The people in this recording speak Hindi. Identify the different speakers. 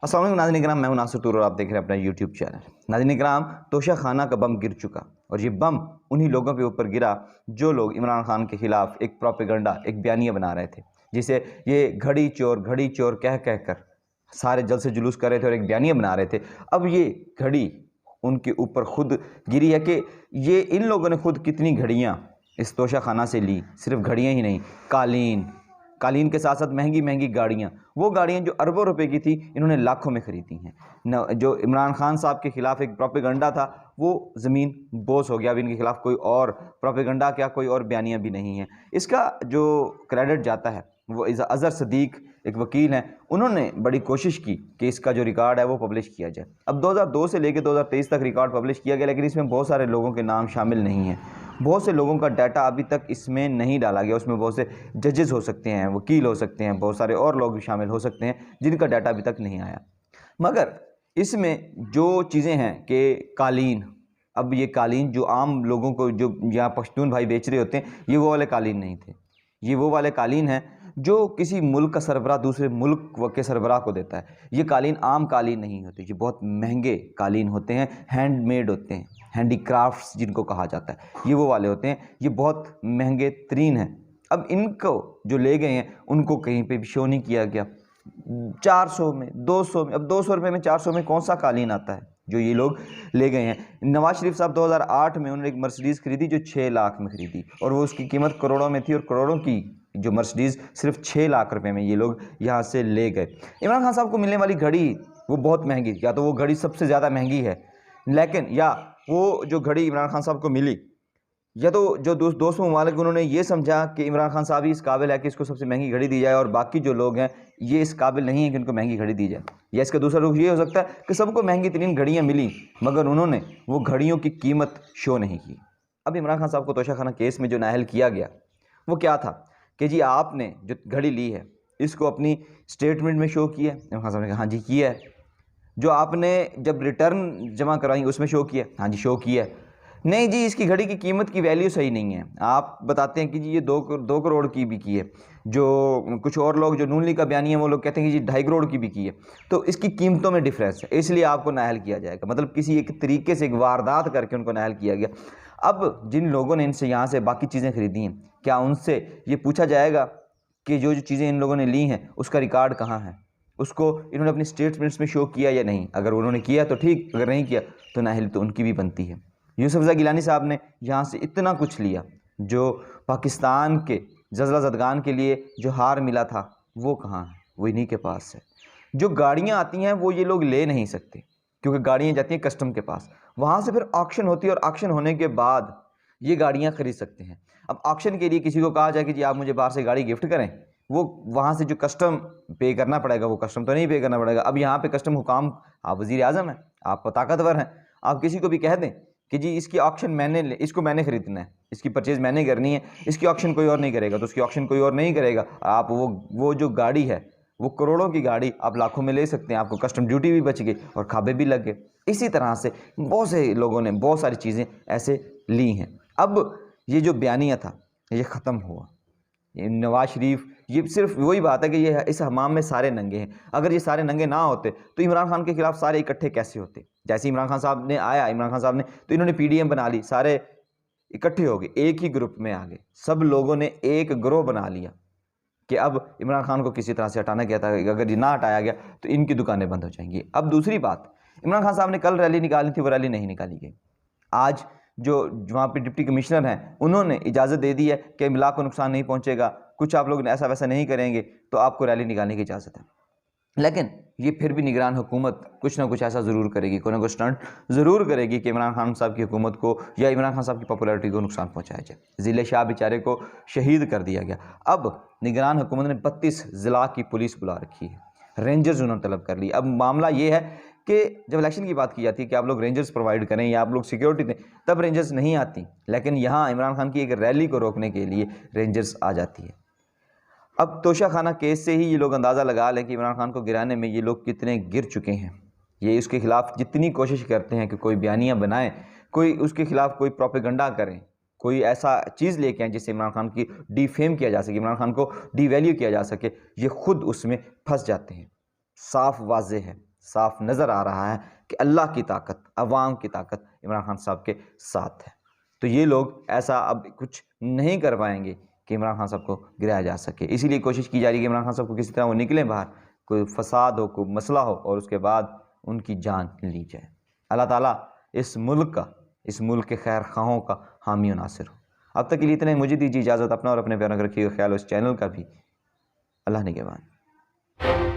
Speaker 1: अस्सलाम वालेकुम नाज़रीन इकराम, मैं हूं नासिर तूर और आप देख रहे हैं अपना यूट्यूब चैनल। नाज़रीन इकराम, तोशा खाना का बम गिर चुका और ये बम उन्हीं लोगों के ऊपर गिरा जो लोग इमरान खान के खिलाफ एक प्रोपेगेंडा, एक बयानिया बना रहे थे, जिसे ये घड़ी चोर कह कह कर सारे जल से जुलूस कर रहे थे और एक बयानिया बना रहे थे। अब ये घड़ी उनके ऊपर खुद गिरी है कि ये इन लोगों ने खुद कितनी घड़ियाँ इस तोशा खाना से ली। सिर्फ घड़ियाँ ही नहीं, कालीन के साथ साथ महंगी महंगी गाड़ियाँ, वो गाड़ियाँ जो अरबों रुपए की थी, इन्होंने लाखों में ख़रीदी हैं। जो इमरान खान साहब के ख़िलाफ़ एक प्रोपेगेंडा था, वो ज़मीन बोस हो गया। अब इनके ख़िलाफ़ कोई और प्रोपेगेंडा क्या, कोई और बयानियाँ भी नहीं हैं। इसका जो क्रेडिट जाता है वो अज़हर सदीक एक वकील हैं, उन्होंने बड़ी कोशिश की कि इसका जो रिकॉर्ड है वो पब्लिश किया जाए। अब 2002 से लेकर 2023 तक रिकॉर्ड पब्लिश किया गया, लेकिन इसमें बहुत सारे लोगों के नाम शामिल नहीं हैं। बहुत से लोगों का डाटा अभी तक इसमें नहीं डाला गया। उसमें बहुत से जजेस हो सकते हैं, वकील हो सकते हैं, बहुत सारे और लोग भी शामिल हो सकते हैं जिनका डाटा अभी तक नहीं आया। मगर इसमें जो चीज़ें हैं कि कालीन, अब ये कालीन जो आम लोगों को, जो यहाँ पश्तून भाई बेच रहे होते हैं, ये वो वाले कालीन नहीं थे। ये वो वाले कालीन हैं जो किसी मुल्क का सरबराह दूसरे मुल्क के सरबराह को देता है। ये कालीन आम कालीन नहीं होते, ये बहुत महंगे कालीन होते हैं, हैंडमेड होते हैं, हैंडीक्राफ्ट्स जिनको कहा जाता है, ये वो वाले होते हैं। ये बहुत महंगे तरीन हैं। अब इनको जो ले गए हैं उनको कहीं पे भी शो नहीं किया गया। 400 में, 200 में, अब 200 रुपये में, 400 में कौन सा कालीन आता है जो ये लोग ले गए हैं। नवाज शरीफ साहब 2008 में उन्होंने एक मर्सिडीज़ खरीदी जो 6 लाख में खरीदी, और वो उसकी कीमत करोड़ों में थी, और करोड़ों की जो मर्सिडीज़ सिर्फ 6 लाख रुपए में ये लोग यहाँ से ले गए। इमरान खान साहब को मिलने वाली घड़ी वो बहुत महंगी, या तो वो घड़ी सबसे ज़्यादा महंगी है, लेकिन या वो जो घड़ी इमरान खान साहब को मिली, या तो जो दोस्त ममालिक उन्होंने ये समझा कि इमरान खान साहब ही इस काबिल है कि इसको सबसे महंगी घड़ी दी जाए, और बाकी जो लोग हैं ये इस काबिल नहीं है कि उनको महंगी घड़ी दी जाए। या इसका दूसरा रुख ये हो सकता है कि सबको महंगी तरीन घड़ियाँ मिली, मगर उन्होंने वो घड़ियों की कीमत शो नहीं की। अब इमरान खान साहब को तोशा खाना केस में जो नाअहल किया गया वो क्या था कि जी आपने जो घड़ी ली है इसको अपनी स्टेटमेंट में शो किया। इमरान खान साहब ने कहा हाँ जी किया है। जो आपने जब रिटर्न जमा कराई उसमें शो किया, हाँ जी शो किया है। नहीं जी, इसकी घड़ी की कीमत की वैल्यू सही नहीं है। आप बताते हैं कि जी ये 2 करोड़ की भी की है। जो कुछ और लोग जो नून लीग का बयानी है वो लोग कहते हैं कि जी 2.5 करोड़ की भी की है। तो इसकी कीमतों में डिफरेंस है, इसलिए आपको नाअहल किया जाएगा। मतलब किसी एक तरीके से एक वारदात करके उनको नाअहल किया गया। अब जिन लोगों ने इनसे यहाँ से बाकी चीज़ें खरीदी हैं, क्या उनसे ये पूछा जाएगा कि जो चीज़ें इन लोगों ने ली हैं उसका रिकॉर्ड कहाँ है, उसको इन्होंने अपनी स्टेटमेंट्स में शो किया या नहीं? अगर उन्होंने किया तो ठीक, अगर नहीं किया तो नाअहल तो उनकी भी बनती है। यूसुफ गिलानी साहब ने यहाँ से इतना कुछ लिया, जो पाकिस्तान के जज़ला ज़दगान के लिए जो हार मिला था वो कहाँ है? वो इन्हीं के पास है। जो गाड़ियाँ आती हैं वो ये लोग ले नहीं सकते, क्योंकि गाड़ियाँ जाती हैं कस्टम के पास, वहाँ से फिर ऑक्शन होती है, और ऑक्शन होने के बाद ये गाड़ियाँ खरीद सकते हैं। अब ऑक्शन के लिए किसी को कहा जाए कि जी आप मुझे बाहर से गाड़ी गिफ्ट करें, वो वहाँ से जो कस्टम पे करना पड़ेगा, वो कस्टम तो नहीं पे करना पड़ेगा। अब यहाँ पे कस्टम हुकाम, आप वज़ीर आज़म हैं, आप ताकतवर हैं, आप किसी को भी कह दें कि जी इसकी ऑक्शन इसको मैंने ख़रीदना है, इसकी परचेज़ मैंने करनी है, इसकी ऑक्शन कोई और नहीं करेगा, तो उसकी ऑक्शन कोई और नहीं करेगा। आप वो जो गाड़ी है, वो करोड़ों की गाड़ी आप लाखों में ले सकते हैं, आपको कस्टम ड्यूटी भी बच गई और खाबे भी लग गए। इसी तरह से बहुत से लोगों ने बहुत सारी चीज़ें ऐसे ली हैं। अब ये जो बयानिया था ये ख़त्म हुआ। नवाज शरीफ, ये सिर्फ वही बात है कि ये इस हमाम में सारे नंगे हैं। अगर ये सारे नंगे ना होते तो इमरान खान के खिलाफ सारे इकट्ठे कैसे होते? जैसे इमरान खान साहब ने आया, इमरान खान साहब ने तो इन्होंने पीडीएम बना ली, सारे इकट्ठे हो गए, एक ही ग्रुप में आ गए, सब लोगों ने एक ग्रोह बना लिया कि अब इमरान खान को किसी तरह से हटाना गया था, अगर ये ना हटाया गया तो इनकी दुकानें बंद हो जाएंगी। अब दूसरी बात, इमरान खान साहब ने कल रैली निकाली थी, वो रैली नहीं निकाली गई। आज जो वहाँ पे डिप्टी कमिश्नर हैं उन्होंने इजाज़त दे दी है कि इमलाक को नुकसान नहीं पहुँचेगा, कुछ आप लोग ऐसा वैसा नहीं करेंगे तो आपको रैली निकालने की इजाज़त है। लेकिन ये फिर भी निगरान हुकूमत कुछ ना कुछ ऐसा ज़रूर करेगी, कोई ना कोई स्टंट ज़रूर करेगी कि इमरान खान साहब की हुकूमत को या इमरान खान साहब की पॉपुलैरिटी को नुकसान पहुँचाया जाए। ज़िले शाह बेचारे को शहीद कर दिया गया। अब निगरान हुकूमत ने 32 ज़िला की पुलिस बुला रखी है, रेंजर्स उन्होंने तलब कर ली। अब मामला ये है कि जब इलेक्शन की बात की जाती है कि आप लोग रेंजर्स प्रोवाइड करें या आप लोग सिक्योरिटी दें, तब रेंजर्स नहीं आती, लेकिन यहाँ इमरान खान की एक रैली को रोकने के लिए रेंजर्स आ जाती है। अब तोशा खाना केस से ही ये लोग अंदाज़ा लगा लें कि इमरान खान को गिराने में ये लोग कितने गिर चुके हैं। ये उसके ख़िलाफ़ जितनी कोशिश करते हैं कि कोई बयानियाँ बनाएं, कोई उसके ख़िलाफ़ कोई प्रोपेगेंडा करें, कोई ऐसा चीज़ लेके आएँ जिससे इमरान खान की डिफेम किया जा सके, इमरान खान को डिवैल्यू किया जा सके, ये खुद उसमें फंस जाते हैं। साफ़ वाज़ेह है, साफ नज़र आ रहा है कि अल्लाह की ताकत, अवाम की ताकत इमरान खान साहब के साथ है। तो ये लोग ऐसा अब कुछ नहीं कर पाएंगे कि इमरान खान साहब को गिराया जा सके। इसीलिए कोशिश की जा रही है कि इमरान खान साहब को किसी तरह वो निकलें बाहर, कोई फसाद हो, कोई मसला हो, और उसके बाद उनकी जान ली जाए। अल्लाह ताला इस मुल्क का, इस मुल्क के खैर खाहों का हामी और नासिर हो। अब तक के लिए इतने, मुझे दीजिए इजाज़त। अपना और अपने प्यारों का रखिएगा ख्याल, उस चैनल का भी। अल्लाह निगहबान।